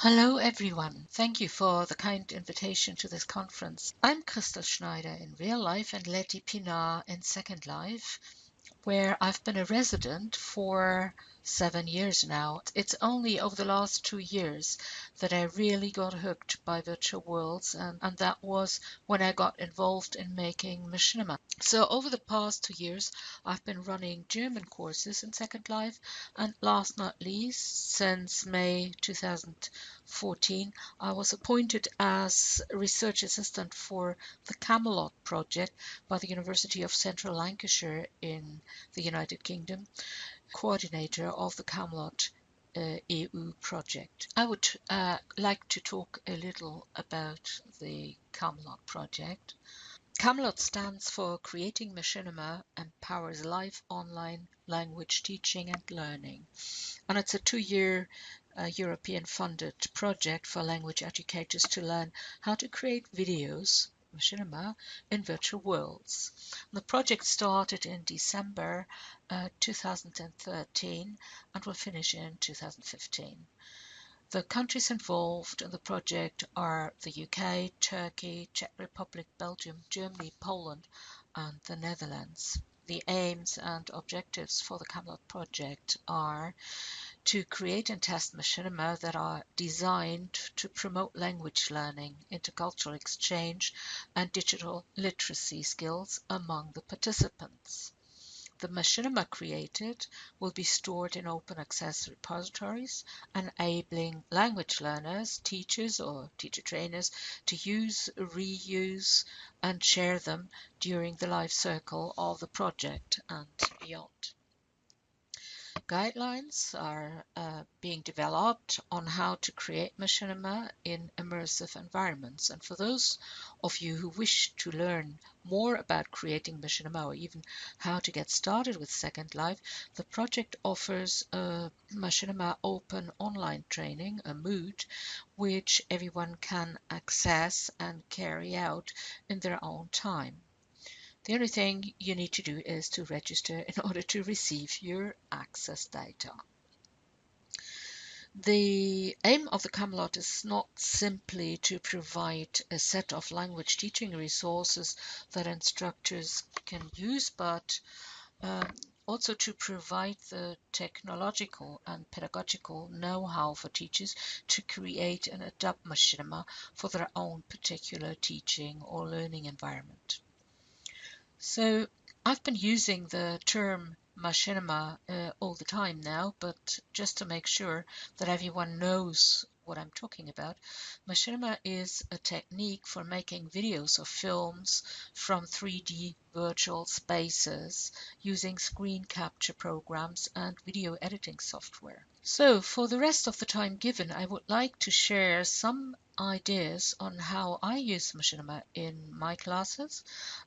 Hello everyone. Thank you for the kind invitation to this conference. I'm Christel Schneider in real life and Letty Pinar in Second Life, where I've been a resident for 7 years now. It's only over the last 2 years that I really got hooked by virtual worlds, and that was when I got involved in making Machinima. So over the past 2 years, I've been running German courses in Second Life, and last but not least, since May 2014, I was appointed as research assistant for the Camelot project by the University of Central Lancashire in the United Kingdom, coordinator of the Camelot EU project. I would like to talk a little about the Camelot project. Camelot stands for Creating Machinima Empowers Live Online Language Teaching and Learning, and it's a 2-year European funded project for language educators to learn how to create videos, Machinima, in virtual worlds. The project started in December 2013 and will finish in 2015. The countries involved in the project are the UK, Turkey, Czech Republic, Belgium, Germany, Poland, and the Netherlands. The aims and objectives for the Camelot project are to create and test machinima that are designed to promote language learning, intercultural exchange, and digital literacy skills among the participants. The machinima created will be stored in open access repositories, enabling language learners, teachers or teacher trainers to use, reuse and share them during the life cycle of the project and beyond. Guidelines are being developed on how to create machinima in immersive environments. And for those of you who wish to learn more about creating machinima or even how to get started with Second Life, the project offers a machinima open online training, a MOOC, which everyone can access and carry out in their own time. The only thing you need to do is to register in order to receive your access data. The aim of the Camelot is not simply to provide a set of language teaching resources that instructors can use, but also to provide the technological and pedagogical know-how for teachers to create and adapt machinima for their own particular teaching or learning environment. So I've been using the term machinima all the time now, but just to make sure that everyone knows what I'm talking about, machinima is a technique for making videos or films from 3D virtual spaces using screen capture programs and video editing software. So for the rest of the time given, I would like to share some ideas on how I use machinima in my classes,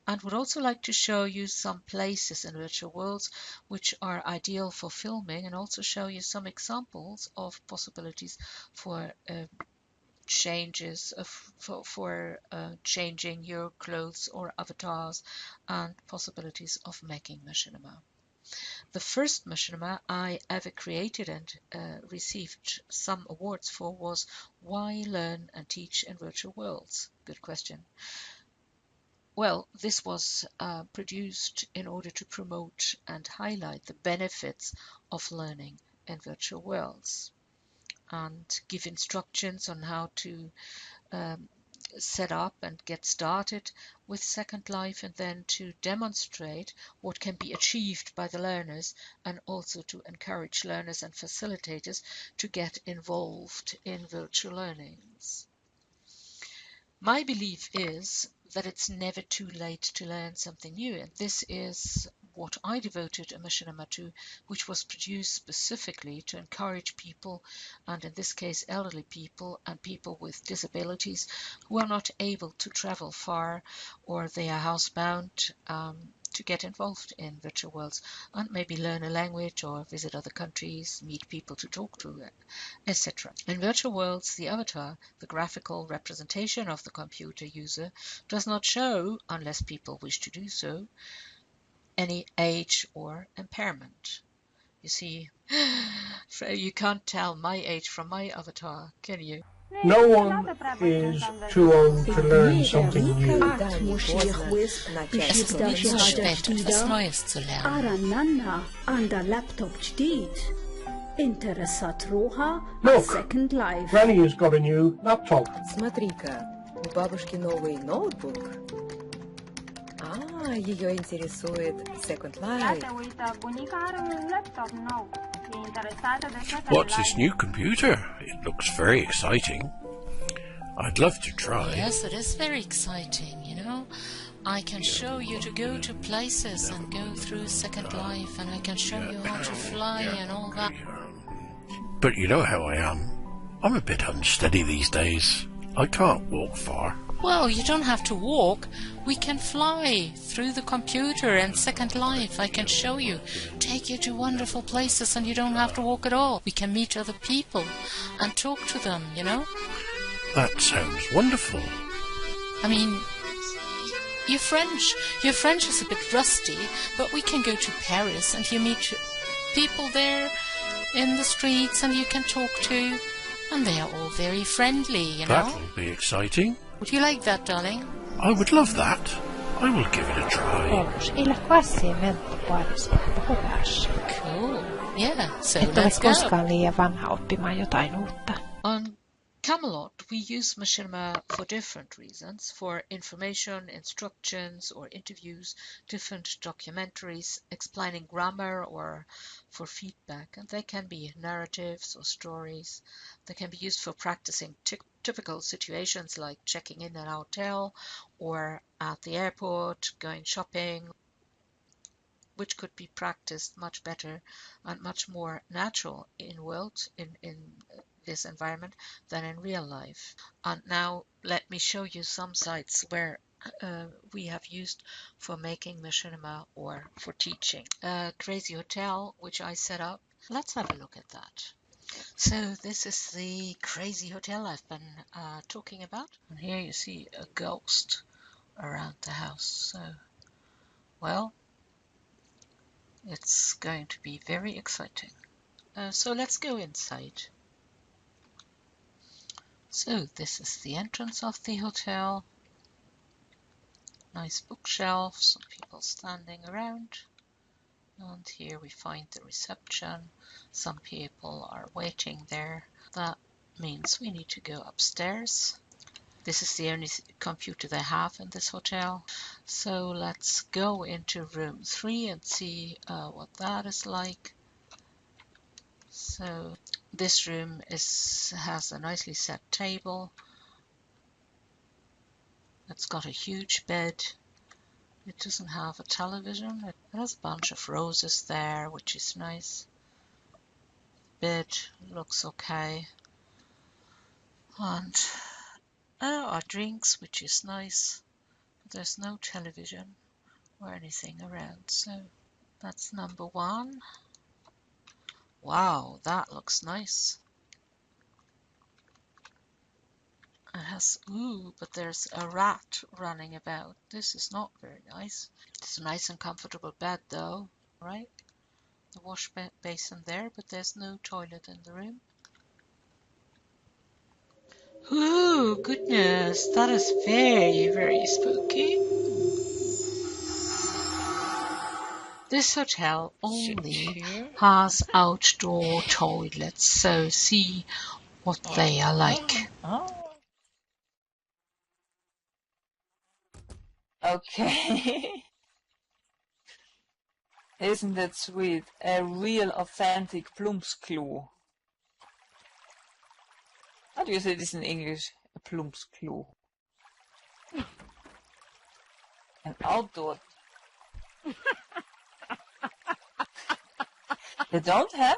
and would also like to show you some places in virtual worlds which are ideal for filming, and also show you some examples of possibilities for changes for changing your clothes or avatars, and possibilities of making machinima. The first machinima I ever created and received some awards for was Why Learn and Teach in Virtual Worlds? Good question. Well, this was produced in order to promote and highlight the benefits of learning in virtual worlds and give instructions on how to set up and get started with Second Life, and then to demonstrate what can be achieved by the learners, and also to encourage learners and facilitators to get involved in virtual learnings. My belief is that it's never too late to learn something new, and this is what I devoted a machinima to, which was produced specifically to encourage people, and in this case elderly people and people with disabilities who are not able to travel far, or they are housebound, to get involved in virtual worlds and maybe learn a language or visit other countries, meet people to talk to, etc. In virtual worlds, the avatar, the graphical representation of the computer user, does not show, unless people wish to do so, any age or impairment. You see, you can't tell my age from my avatar, can you? No one is too old to learn something new. Look, Granny has got a new laptop. Смотри-ка, у бабушки новый ноутбук. Ее интересует Second Life. What's this new computer? It looks very exciting. I'd love to try. Yes, it is very exciting, you know. I can show you to go to places and go through Second Life, and I can show you how to fly and all that. But you know how I am. I'm a bit unsteady these days. I can't walk far. Well, you don't have to walk. We can fly through the computer and Second Life. I can show you, take you to wonderful places, and you don't have to walk at all. We can meet other people and talk to them, you know. That sounds wonderful. I mean, your French is a bit rusty, but we can go to Paris and you meet people there in the streets and you can talk to, and they are all very friendly, you know. That'll be exciting. Would you like that, darling? I would love that. I will give it a try. Cool. Yeah, so Et ole let's go. koskaan liian vanha oppimaan jotain uutta. On Camelot, we use Machinima for different reasons, for information, instructions, or interviews, different documentaries, explaining grammar, or for feedback. And they can be narratives or stories. They can be used for practicing typical situations like checking in at a hotel or at the airport, going shopping, which could be practiced much better and much more natural in this environment than in real life. And now let me show you some sites where we have used for making Machinima or for teaching. Crazy Hotel, which I set up. Let's have a look at that. So this is the crazy hotel I've been talking about. And here you see a ghost around the house. So, well, it's going to be very exciting. So let's go inside. So this is the entrance of the hotel. Nice bookshelves, some people standing around. And here we find the reception. Some people are waiting there. That means we need to go upstairs. This is the only computer they have in this hotel. So let's go into room 3 and see what that is like. So this room has a nicely set table. It's got a huge bed. It doesn't have a television. It has a bunch of roses there, which is nice. Bed looks okay. And our drinks, which is nice. There's no television or anything around, so that's number 1. Wow, that looks nice. It has, but there's a rat running about. This is not very nice. It's a nice and comfortable bed though, right? The wash basin there, but there's no toilet in the room. Ooh, goodness, that is very, very spooky. This hotel only has outdoor toilets, so see what they are like. Okay. Isn't that sweet? A real authentic Plumpsklo. How do you say this in English? A Plumpsklo. An outdoor. They don't have?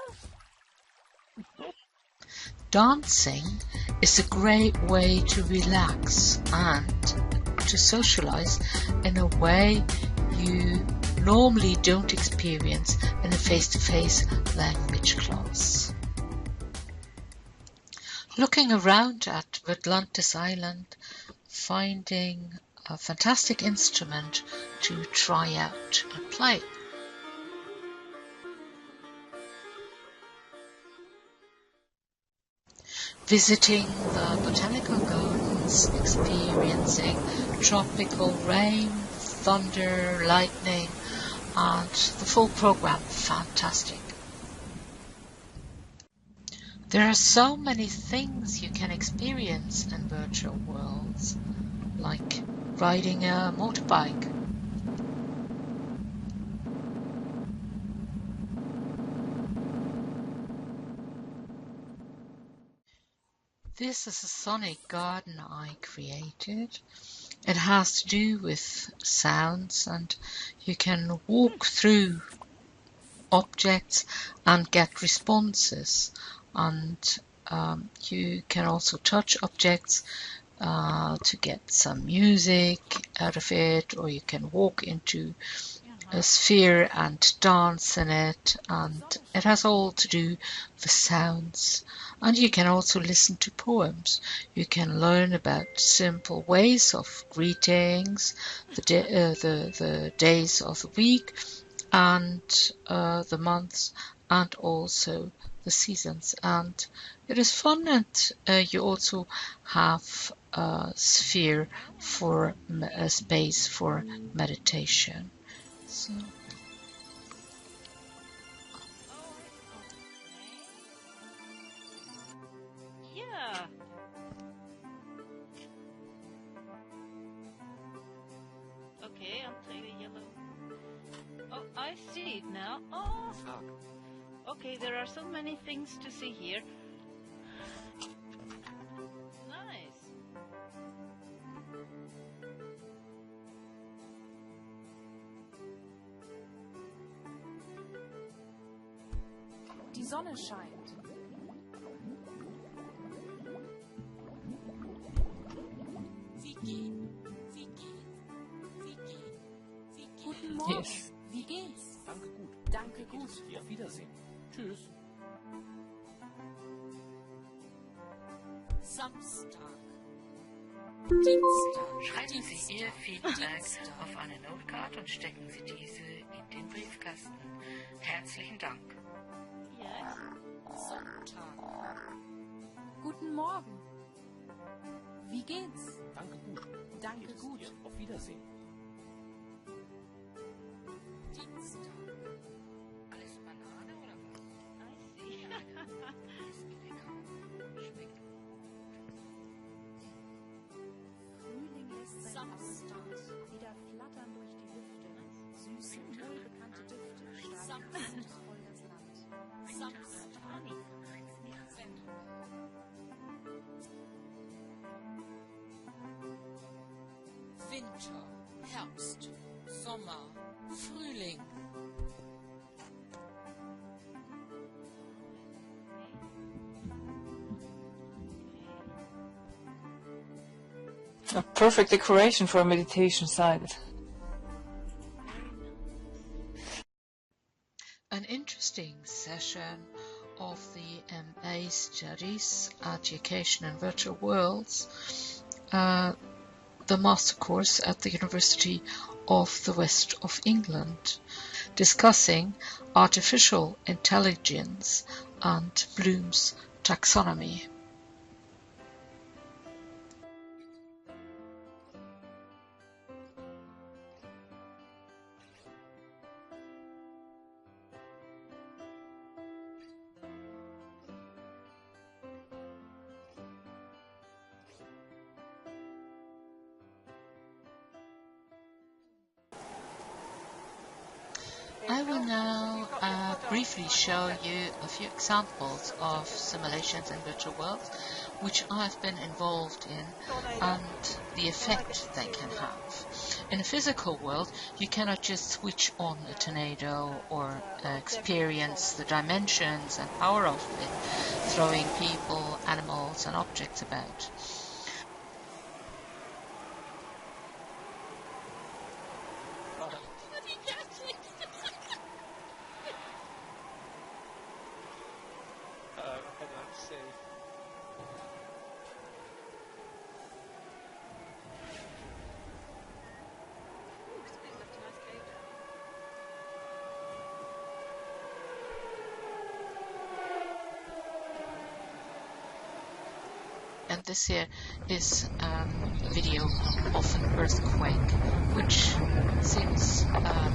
Dancing is a great way to relax and to socialize in a way you normally don't experience in a face-to-face language class. Looking around at Atlantis Island, finding a fantastic instrument to try out and play. visiting the botanical gardens, experiencing tropical rain, thunder, lightning, and the full program. Fantastic. There are so many things you can experience in virtual worlds, like riding a motorbike. This is a sonic garden I created. It has to do with sounds, and you can walk through objects and get responses, and you can also touch objects to get some music out of it, or you can walk into a sphere and dance in it, and it has all to do with sounds. And you can also listen to poems. You can learn about simple ways of greetings, the days of the week, and the months, and also the seasons. And it is fun, and you also have a sphere for a space for meditation. So Yeah. Okay, I'll take the yellow. Oh, I see it now. Oh. Okay, there are so many things to see here. Nice. Die Sonne scheint. Guten Morgen. Yes. Wie geht's? Danke gut. Danke gut. Auf Wiedersehen. Tschüss. Samstag. Schreiben Sie Ihr Feedback auf eine Notekarte und stecken Sie diese in den Briefkasten. Herzlichen Dank. Yes. Sonntag. Guten Morgen. Wie geht's? Danke gut. Danke Geht es gut. dir? Auf Wiedersehen. Dienstag. Alles Banane oder was? I see. Ist lecker. Schmeckt Frühling lässt sein Samstag wieder flattern durch die Lüfte. Süße, wohlbekannte Düfte streichen voll das Land. Samstag. Winter, Herbst, Sommer, Frühling. A perfect decoration for a meditation site. an interesting session of the MA Studies Education in Virtual Worlds, the master course at the University of the West of England, discussing artificial intelligence and Bloom's taxonomy. I will now briefly show you a few examples of simulations in virtual worlds which I've been involved in and the effect they can have. In a physical world, you cannot just switch on a tornado or experience the dimensions and power of it, throwing people, animals and objects about. This here is a video of an earthquake, which seems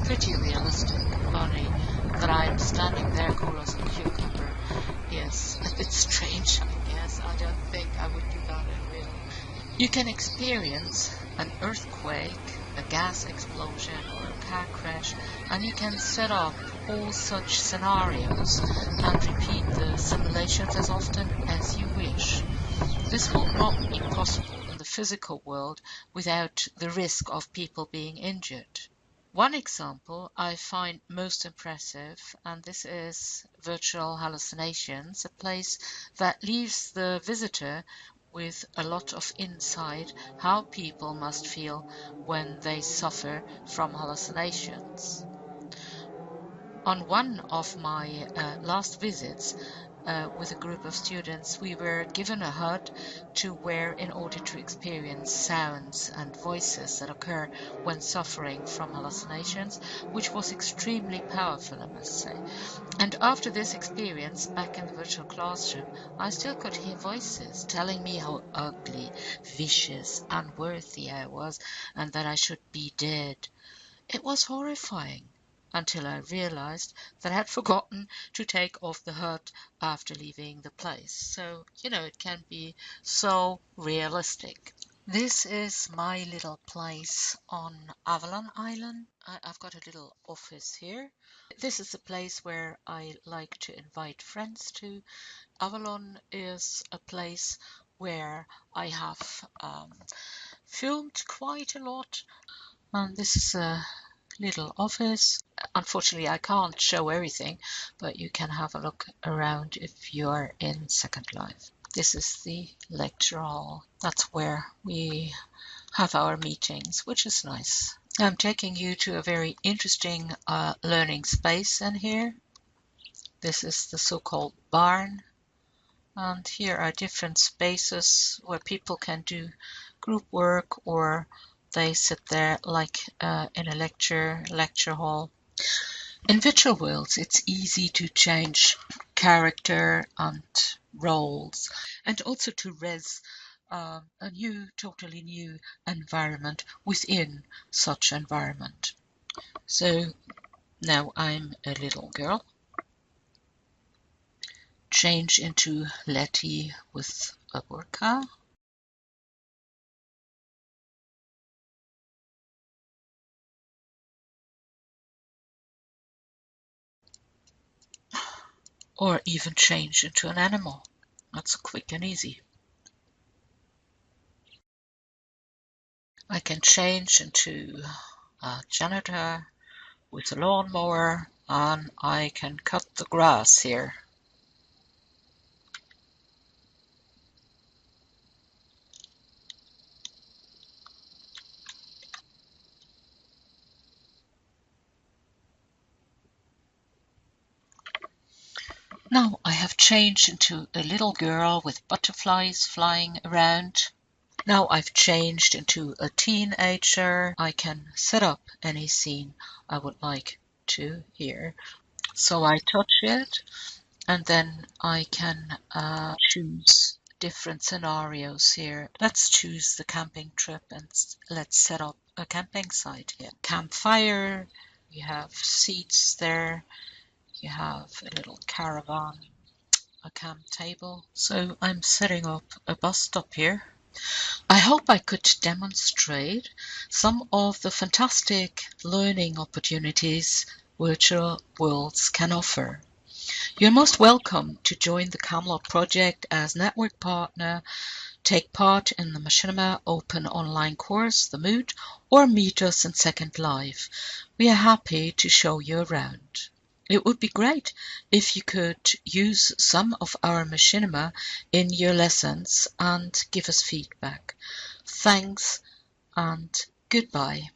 pretty realistic, only that I'm standing there cool as a cucumber is a bit strange, I guess. I don't think I would do that in real. You can experience an earthquake, a gas explosion, or a car crash, and you can set up all such scenarios and repeat the simulations as often as you wish. This will not be possible in the physical world without the risk of people being injured. One example I find most impressive, and this is virtual hallucinations, a place that leaves the visitor with a lot of insight how people must feel when they suffer from hallucinations. On one of my last visits with a group of students, we were given a HUD to wear in order to experience sounds and voices that occur when suffering from hallucinations, which was extremely powerful, I must say. And after this experience, back in the virtual classroom, I still could hear voices telling me how ugly, vicious, unworthy I was, and that I should be dead. It was horrifying, until I realized that I had forgotten to take off the HUD after leaving the place. So, it can be so realistic. This is my little place on Avalon Island. I've got a little office here. This is a place where I like to invite friends to. Avalon is a place where I have filmed quite a lot. And this is a little office. Unfortunately, I can't show everything, but you can have a look around if you're in Second Life. This is the lecture hall. That's where we have our meetings, which is nice. I'm taking you to a very interesting learning space in here. This is the so-called barn. And here are different spaces where people can do group work, or they sit there like in a lecture hall. In virtual worlds, it's easy to change character and roles, and also to res a totally new environment within such environment. So now I'm a little girl. Change into Letty with a burqa. Or even change into an animal. That's quick and easy. I can change into a janitor with a lawnmower, and I can cut the grass here. Now I have changed into a little girl with butterflies flying around. Now I've changed into a teenager. I can set up any scene I would like to here. So I touch it, and then I can choose different scenarios here. Let's choose the camping trip, and let's set up a camping site here. Campfire, you have seats there, you have a little caravan, a camp table. So I'm setting up a bus stop here. I hope I could demonstrate some of the fantastic learning opportunities virtual worlds can offer. You're most welcome to join the Camelot project as network partner, take part in the Machinima open online course, the Moot, or meet us in Second Life. We are happy to show you around. It would be great if you could use some of our Machinima in your lessons and give us feedback. Thanks and goodbye.